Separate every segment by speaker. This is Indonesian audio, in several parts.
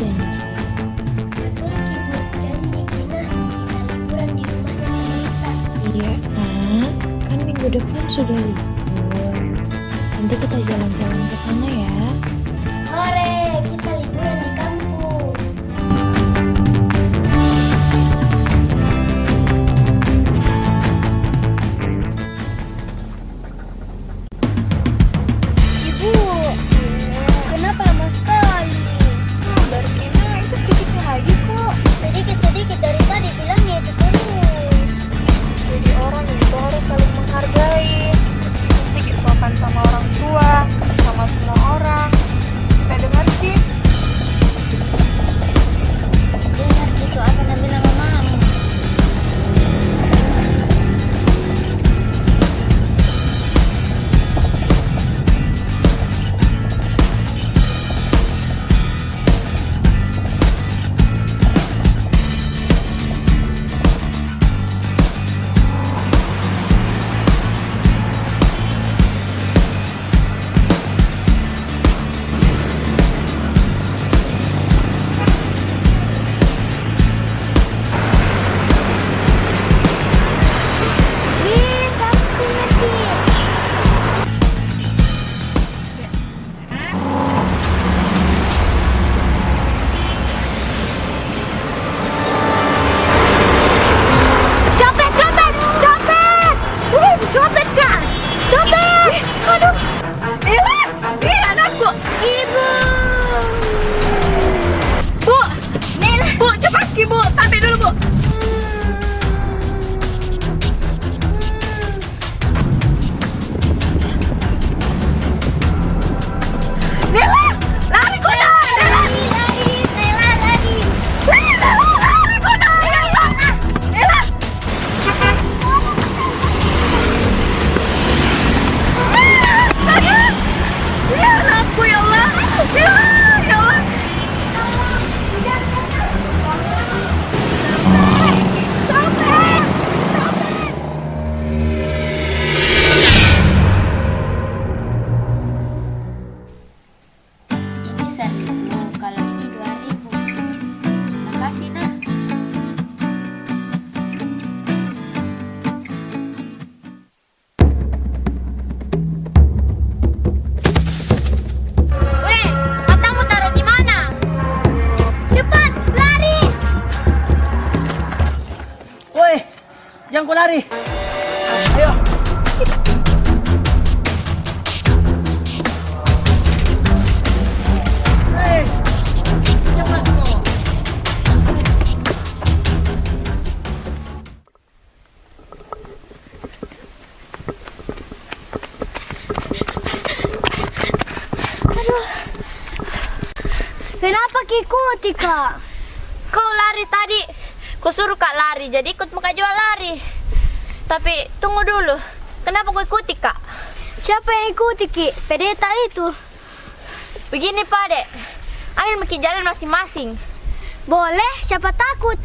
Speaker 1: janji?
Speaker 2: Betul Ibu, janji Gina kita liburan di rumahnya teman kita.
Speaker 1: Iya, Nak. Kan minggu depan sudah libur. Nanti kita jalan-jalan ke sana ya.
Speaker 2: Hore, kita liburan di kampung. Ibu, kenapa lama sekali?
Speaker 3: Sabar Gina, itu sedikit lagi kok.
Speaker 2: Sedikit-sedikit dari tadi bilangnya itu terus.
Speaker 3: Jadi orang itu harus saling menghargai. Sedikit sopan sama orang tua, sama semua orang. Kita dengar Ci.
Speaker 2: Dengar gitu apa yang bilang mamamu. Copet, copet, copet! Copet kan? Copet! Aduh!
Speaker 3: Anakku!
Speaker 2: Ibu!
Speaker 3: Bu!
Speaker 2: Nela!
Speaker 3: Bu, cepat Ki Bu! Tampil dulu Bu! Nela! Lari kuda! Nela!
Speaker 2: Lari, Nela lari!
Speaker 3: Nela! Lari kuda! Nela! Nela! Ya anakku ya Allah! Ya Allah!
Speaker 2: Ini 1.000, kalau ini 2.000. Makasih nah. Weh, matamu taruh di mana? Cepat, lari!
Speaker 4: Woi, jangan kau lari. Ayo. Hei, cepat kau.
Speaker 2: Kenapa ikuti kak?
Speaker 5: Kau lari tadi, kau suruh kak lari, jadi ikut muka jual lari. Tapi tunggu dulu, kenapa kau ikuti kak?
Speaker 2: Siapa yang ikuti Ki? Pendeta itu.
Speaker 5: Begini Pak Dek, ambil maki jalan masing-masing.
Speaker 2: Boleh, siapa takut?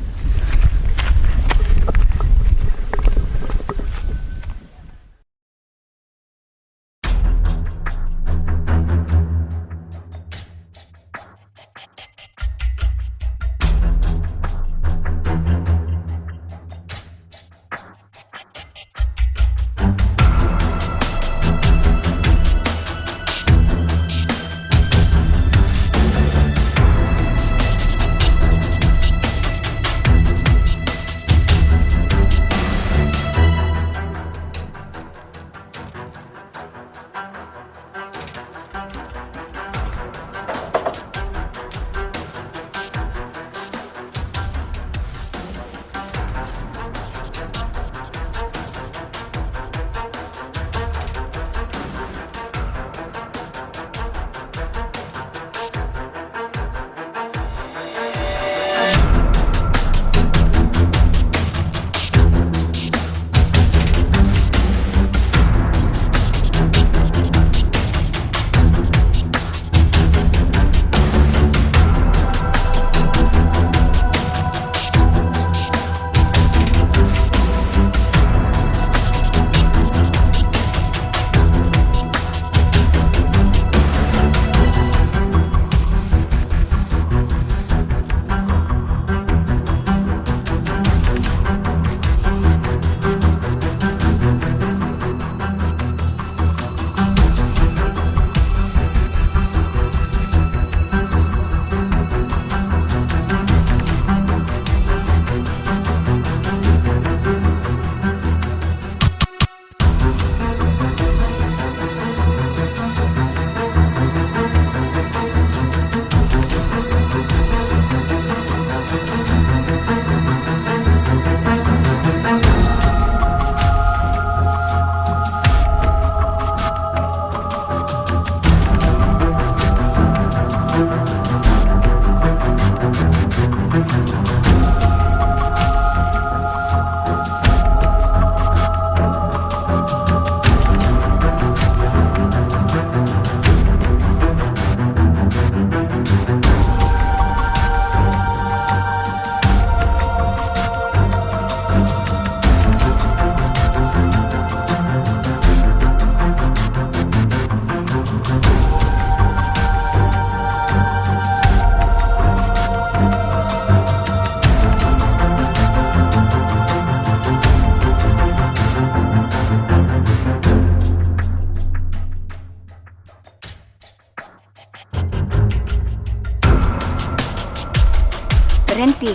Speaker 6: berhenti.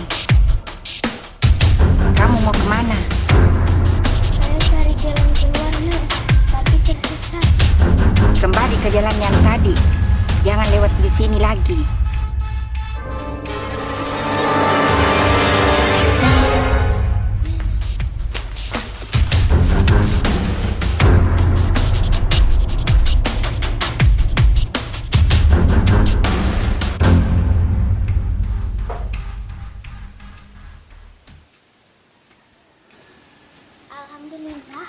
Speaker 6: Kamu mau kemana?
Speaker 2: Saya cari jalan keluarnya, tapi tersesat.
Speaker 6: Kembali ke jalan yang tadi. Jangan lewat di sini lagi.
Speaker 2: Alhamdulillah.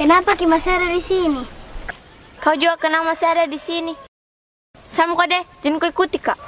Speaker 2: Kenapa Ki masih ada di sini?
Speaker 5: Kau juga kenapa masih ada di sini? Sama kau deh, jangan kau ikuti kak.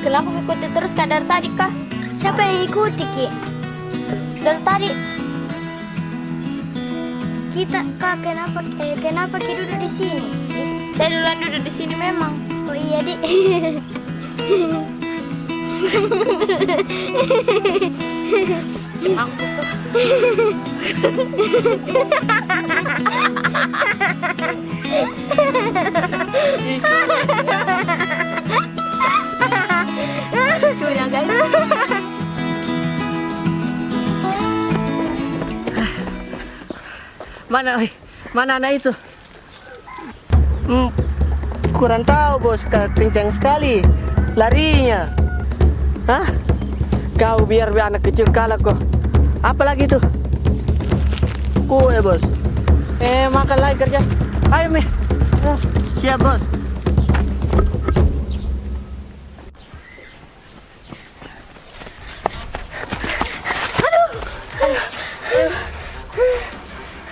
Speaker 5: Kenapa mengikuti terus kak dari tadi kak?
Speaker 2: Siapa yang ikuti Ki?
Speaker 5: Dari tadi.
Speaker 2: Kenapa Ki duduk di sini?
Speaker 5: Saya duluan duduk di sini memang.
Speaker 2: Oh iya Dik.
Speaker 5: Aku tuh.
Speaker 4: Lucunya guys. Mana anak itu? Kurang tahu bos, kencang sekali larinya. Hah? Kau biar anak kecil kalah kok. Apalagi itu? Kue bos. Makan lagi kerja. Ayo Mi. Siap bos.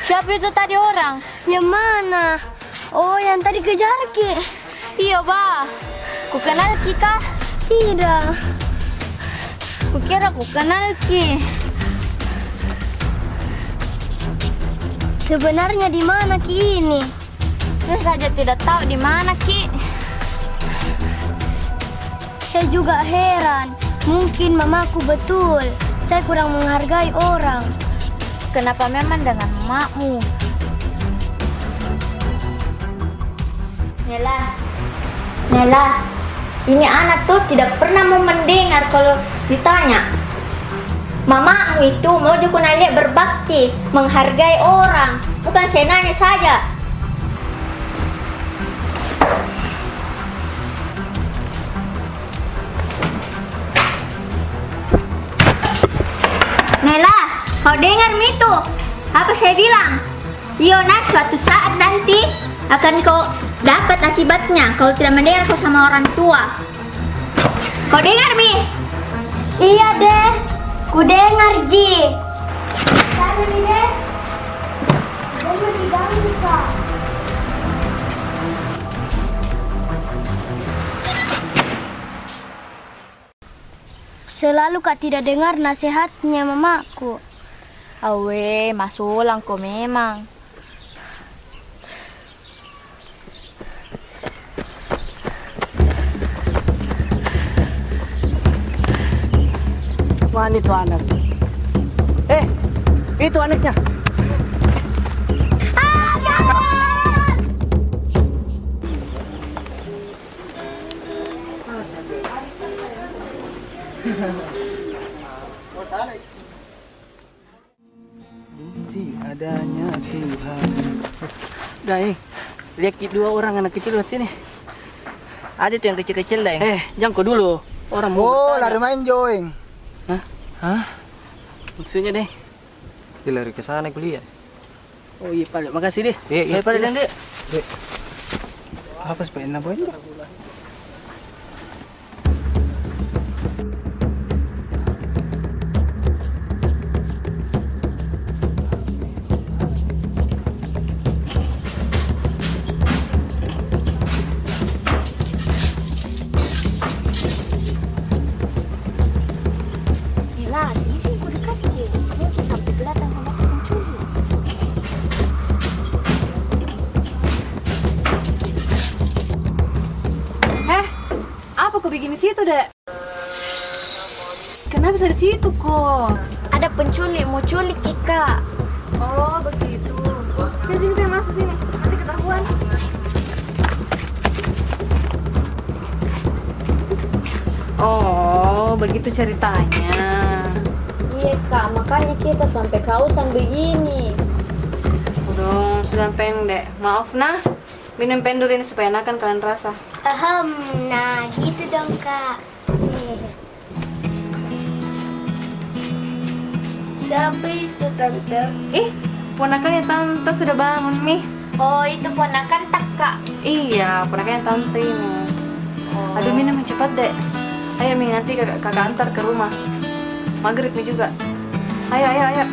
Speaker 5: Siapa itu tadi orang?
Speaker 2: Yang mana? Oh, yang tadi kejar Ki.
Speaker 5: Iya bah. Ku kenal Ki kah?
Speaker 2: Tidak.
Speaker 5: Kukira ku kenal Ki.
Speaker 2: Sebenarnya di mana Ki ini?
Speaker 5: Saya saja tidak tahu di mana Ki.
Speaker 2: Saya juga heran. Mungkin mamaku betul. Saya kurang menghargai orang.
Speaker 5: Kenapa memang dengan makmu? Nela, ini anak tuh tidak pernah mau mendengar kalau ditanya. Mamamu itu mau juga lihat berbakti, menghargai orang, bukan senangnya saja. Kau dengar itu? Apa saya bilang? Yona, suatu saat nanti akan kau dapat akibatnya kalau tidak mendengar kau sama orang tua. Kau dengar, Mi?
Speaker 2: Iya deh, ku dengar Ji. Sana nih deh. Jangan diganggu Kak. Selalu Kak tidak dengar nasihatnya mamaku.
Speaker 5: Awe, masulang kau memang.
Speaker 4: Mana itu anak? Itu anaknya.
Speaker 7: Bukti adanya Tuhan.
Speaker 4: Dai, lihat dua orang anak kecil di sini.
Speaker 7: Ada tuh yang kecil-kecil deh.
Speaker 4: Jangko dulu. Orang mau
Speaker 7: Oh,
Speaker 4: bertanya.
Speaker 7: lari main joing.
Speaker 4: Hah? Maksudnya deh.
Speaker 8: Dia lari ke sana kuliah.
Speaker 4: Oh iya Pak, makasih deh.
Speaker 8: Iya.
Speaker 7: Pada dan dek. Apa sepeda boy?
Speaker 2: Lah, sini sih ku dekat dia. Nanti sampai kelihatan sama pencuri.
Speaker 3: Apa kau bikin di situ, Dek? Kenapa bisa di situ kok?
Speaker 2: Ada penculik mau culik Ika.
Speaker 3: Oh, begitu. Sini, saya masuk sini. Nanti ketahuan. Oh, begitu ceritanya.
Speaker 5: Iya Kak, makanya kita sampai kausan begini.
Speaker 3: Udah, sudah pendek. Maaf nah. Minum pendul ini supaya enakan kalian rasa.
Speaker 2: Nah gitu dong Kak. Siapa itu Tante?
Speaker 3: Ih, ponakannya Tante sudah bangun, Mi.
Speaker 5: Oh, itu ponakan tak Kak.
Speaker 3: Iya, ponakannya Tante ini. Aduh, minum cepat, Dek. Ayo, Mi, nanti kakak antar ke rumah. Maghrib Mi juga. Ayo.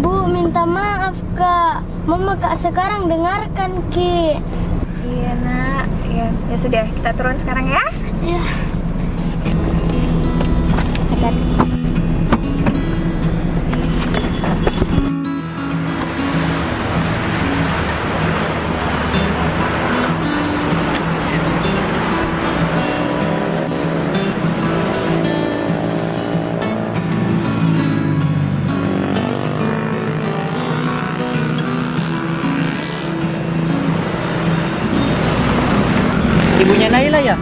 Speaker 2: Bu, minta maaf Kak. Mama Kak sekarang dengarkan Ki.
Speaker 3: Iya, Nak. Ya sudah, kita turun sekarang ya.
Speaker 2: Ya.
Speaker 4: Naila ya?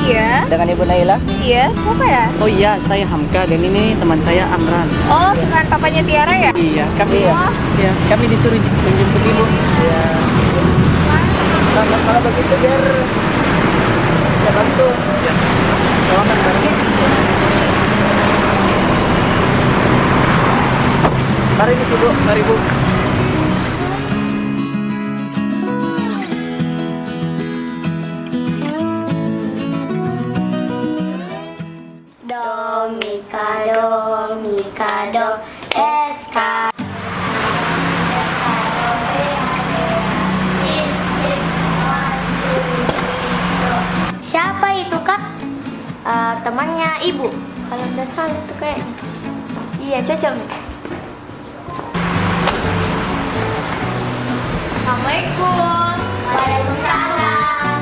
Speaker 1: Iya.
Speaker 4: Dengan Ibu Naila?
Speaker 1: Iya, siapa ya?
Speaker 4: Oh iya, saya Hamka dan ini teman saya Amran.
Speaker 1: Oh, sekarang papanya Tiara ya?
Speaker 4: Iya, kami kami disuruh menjemput Ibu. Iya. Kalau begitu biar saya bantu. Iya. Selamat bareng. Mari Bu, mari Bu.
Speaker 2: Do, mi, ka, do, eska. Siapa itu, Kak? Temannya Ibu. Kalau nggak salah itu kayaknya. Iya, cocok.
Speaker 1: Assalamualaikum.
Speaker 2: Waalaikumsalam.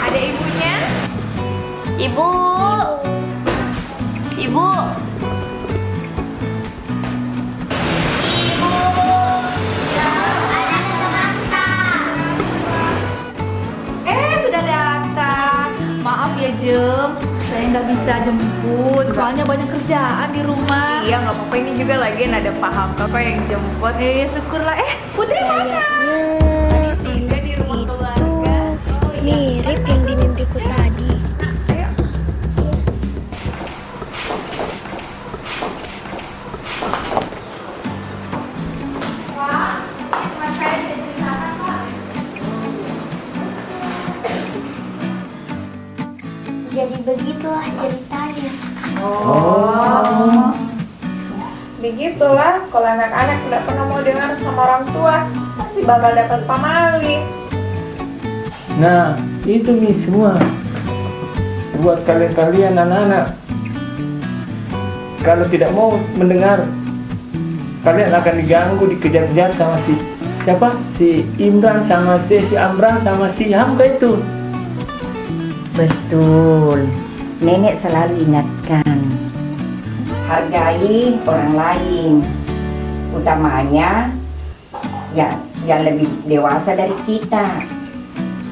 Speaker 1: Ada ibunya?
Speaker 5: Ibu. Ibu.
Speaker 3: Sudah datang. Maaf ya Jem, saya nggak bisa jemput. Soalnya banyak kerjaan di rumah.
Speaker 1: Iya, nggak apa-apa, ini juga lagi ada paham kakak yang jemput.
Speaker 3: Syukurlah. Putri mana?
Speaker 1: Tadi singgah di rumah keluarga.
Speaker 2: Mirip yang di mimpiku tadi. Jadi begitulah ceritanya.
Speaker 1: Begitulah, kalau anak-anak tidak pernah mau dengar sama orang tua, pasti bakal dapat pamali.
Speaker 9: Nah, itu nih semua buat kalian-kalian anak-anak. Kalau tidak mau mendengar, kalian akan diganggu, dikejar-kejar sama siapa? Si Imran sama si Amran sama si Hamka itu.
Speaker 6: Betul. Nenek selalu ingatkan. Hargai orang lain. Utamanya yang lebih dewasa dari kita.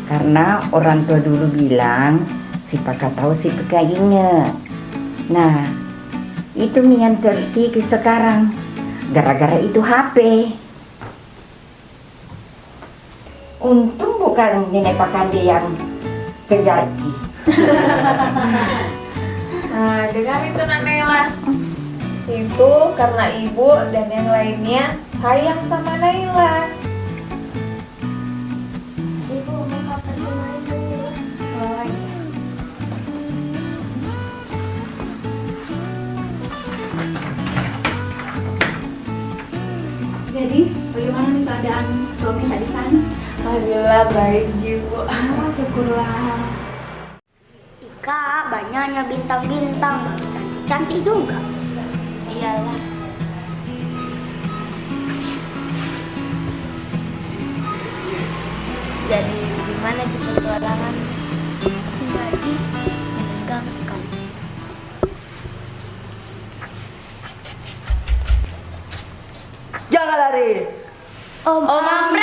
Speaker 6: Karena orang tua dulu bilang, si pakat tahu si peka inget. Nah, itu yang terjadi sekarang. Gara-gara itu HP. Untung bukan nenek Pakande yang kejati.
Speaker 1: Nah, dengar itu Naila. Itu karena ibu dan yang lainnya sayang sama Naila.
Speaker 2: Ibu mau kapan main dulu?
Speaker 1: Oh, iya.
Speaker 3: Jadi, bagaimana nih keadaan suami tadi sana?
Speaker 1: Alhamdulillah baik jiwa.
Speaker 3: Syukurlah.
Speaker 2: Kak, banyaknya bintang-bintang. Cantik juga. Iyalah. Jadi gimana di petualangan? Gaji menegangkan.
Speaker 4: Jangan lari.
Speaker 2: Om Amran.